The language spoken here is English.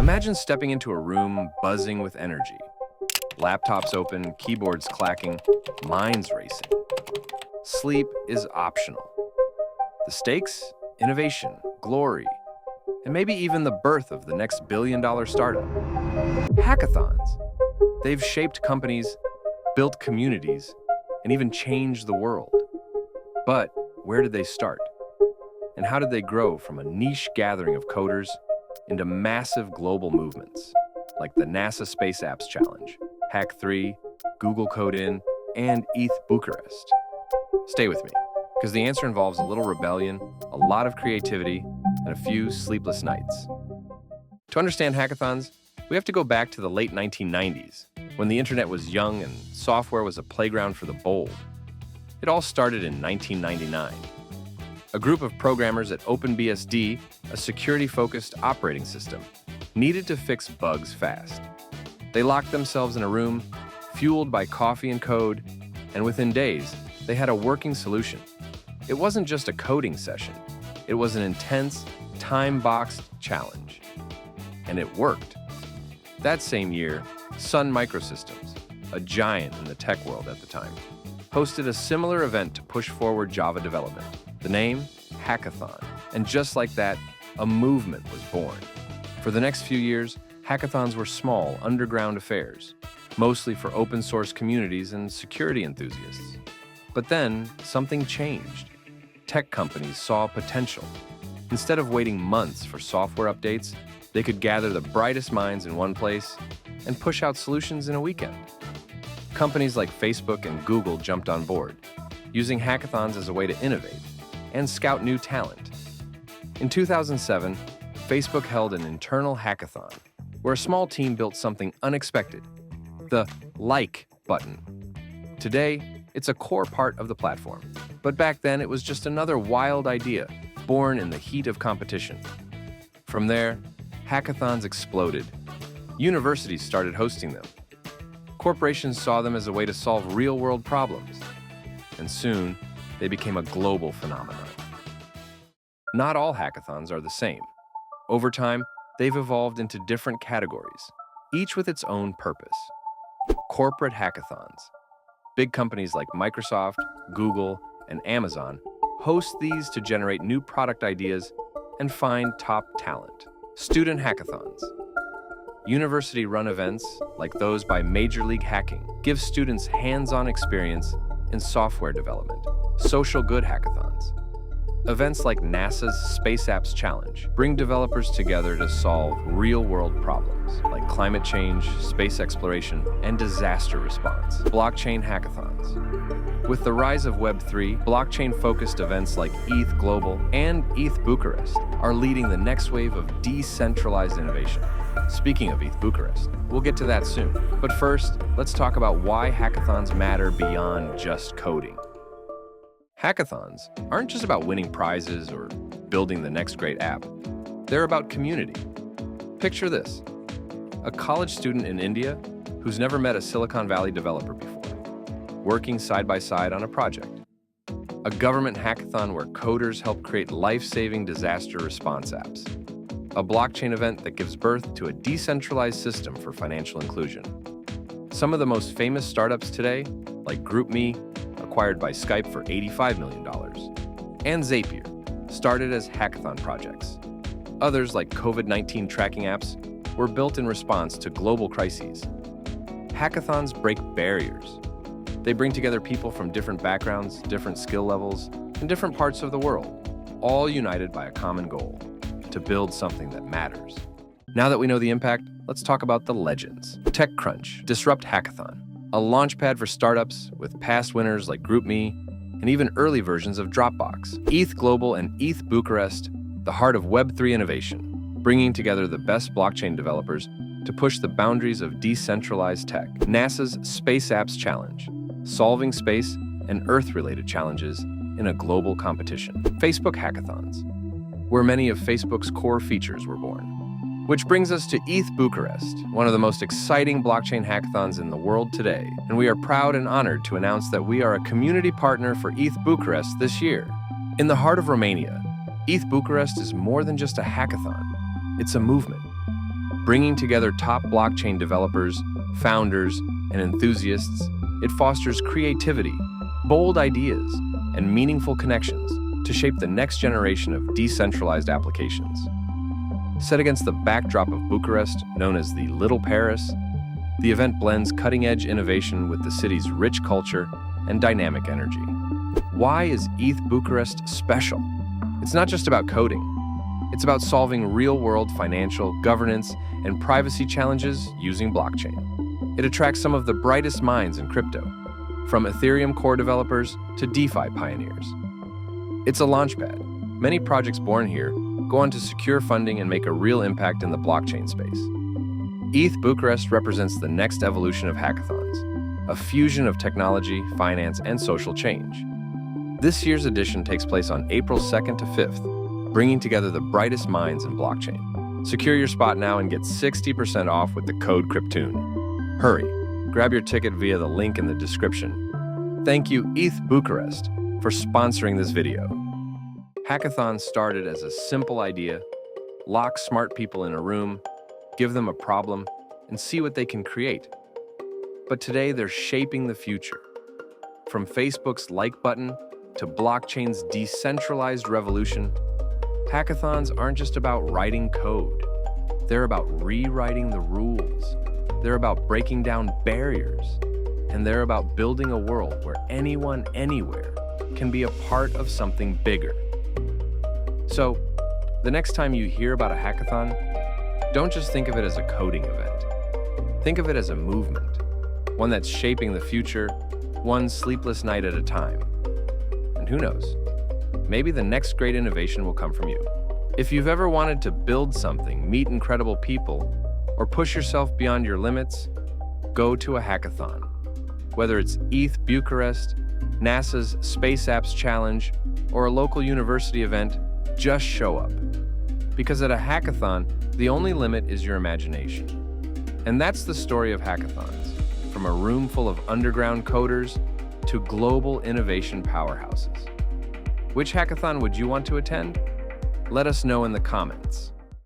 Imagine stepping into a room buzzing with energy. Laptops open, keyboards clacking, minds racing. Sleep is optional. The stakes? Innovation, glory, and maybe even the birth of the next billion-dollar startup. Hackathons. They've shaped companies, built communities, and even changed the world. But where did they start? And how did they grow from a niche gathering of coders into massive global movements, like the NASA Space Apps Challenge, Hack3, Google Code In, and ETH Bucharest? Stay with me, because the answer involves a little rebellion, a lot of creativity, and a few sleepless nights. To understand hackathons, we have to go back to the late 1990s, when the internet was young and software was a playground for the bold. It all started in 1999. A group of programmers at OpenBSD, a security-focused operating system, needed to fix bugs fast. They locked themselves in a room, fueled by coffee and code, and within days, they had a working solution. It wasn't just a coding session. It was an intense, time-boxed challenge. And it worked. That same year, Sun Microsystems, a giant in the tech world at the time, hosted a similar event to push forward Java development. The name? Hackathon. And just like that, a movement was born. For the next few years, hackathons were small, underground affairs, mostly for open source communities and security enthusiasts. But then, something changed. Tech companies saw potential. Instead of waiting months for software updates, they could gather the brightest minds in one place and push out solutions in a weekend. Companies like Facebook and Google jumped on board, using hackathons as a way to innovate and scout new talent. In 2007, Facebook held an internal hackathon where a small team built something unexpected, the like button. Today, it's a core part of the platform, but back then it was just another wild idea born in the heat of competition. From there, hackathons exploded. Universities started hosting them. Corporations saw them as a way to solve real-world problems, and soon they became a global phenomenon. Not all hackathons are the same. Over time, they've evolved into different categories, each with its own purpose. Corporate hackathons. Big companies like Microsoft, Google, and Amazon host these to generate new product ideas and find top talent. Student hackathons. University-run events, like those by Major League Hacking, give students hands-on experience in software development. Social good hackathons. Events like NASA's Space Apps Challenge bring developers together to solve real-world problems like climate change, space exploration, and disaster response. Blockchain hackathons. With the rise of Web3, blockchain-focused events like ETH Global and ETH Bucharest are leading the next wave of decentralized innovation. Speaking of ETH Bucharest, we'll get to that soon. But first, let's talk about why hackathons matter beyond just coding. Hackathons aren't just about winning prizes or building the next great app. They're about community. Picture this: a college student in India who's never met a Silicon Valley developer before, working side by side on a project. A government hackathon where coders help create life-saving disaster response apps. A blockchain event that gives birth to a decentralized system for financial inclusion. Some of the most famous startups today, like GroupMe, acquired by Skype for $85 million, and Zapier, started as hackathon projects. Others, like COVID-19 tracking apps, were built in response to global crises. Hackathons break barriers. They bring together people from different backgrounds, different skill levels, and different parts of the world, all united by a common goal: to build something that matters. Now that we know the impact, let's talk about the legends. TechCrunch, Disrupt Hackathon, a launchpad for startups with past winners like GroupMe and even early versions of Dropbox. ETH Global and ETH Bucharest, the heart of Web3 innovation, bringing together the best blockchain developers to push the boundaries of decentralized tech. NASA's Space Apps Challenge, solving space and Earth-related challenges in a global competition. Facebook Hackathons, where many of Facebook's core features were born. Which brings us to ETH Bucharest, one of the most exciting blockchain hackathons in the world today, and we are proud and honored to announce that we are a community partner for ETH Bucharest this year. In the heart of Romania, ETH Bucharest is more than just a hackathon. It's a movement. Bringing together top blockchain developers, founders, and enthusiasts, it fosters creativity, bold ideas, and meaningful connections to shape the next generation of decentralized applications. Set against the backdrop of Bucharest, known as the Little Paris, the event blends cutting-edge innovation with the city's rich culture and dynamic energy. Why is ETH Bucharest special? It's not just about coding. It's about solving real-world financial, governance, and privacy challenges using blockchain. It attracts some of the brightest minds in crypto, from Ethereum core developers to DeFi pioneers. It's a launchpad. Many projects born here go on to secure funding and make a real impact in the blockchain space. ETH Bucharest represents the next evolution of hackathons, a fusion of technology, finance, and social change. This year's edition takes place on April 2nd to 5th, bringing together the brightest minds in blockchain. Secure your spot now and get 60% off with the code CRYPTOON. Hurry, grab your ticket via the link in the description. Thank you, ETH Bucharest, for sponsoring this video. Hackathons started as a simple idea: lock smart people in a room, give them a problem, and see what they can create. But today they're shaping the future. From Facebook's like button to blockchain's decentralized revolution, hackathons aren't just about writing code. They're about rewriting the rules. They're about breaking down barriers. And they're about building a world where anyone, anywhere, can be a part of something bigger. So, the next time you hear about a hackathon, don't just think of it as a coding event. Think of it as a movement, one that's shaping the future, one sleepless night at a time. And who knows, maybe the next great innovation will come from you. If you've ever wanted to build something, meet incredible people, or push yourself beyond your limits, go to a hackathon. Whether it's ETH Bucharest, NASA's Space Apps Challenge, or a local university event, just show up. Because at a hackathon, the only limit is your imagination. And that's the story of hackathons, from a room full of underground coders to global innovation powerhouses. Which hackathon would you want to attend? Let us know in the comments.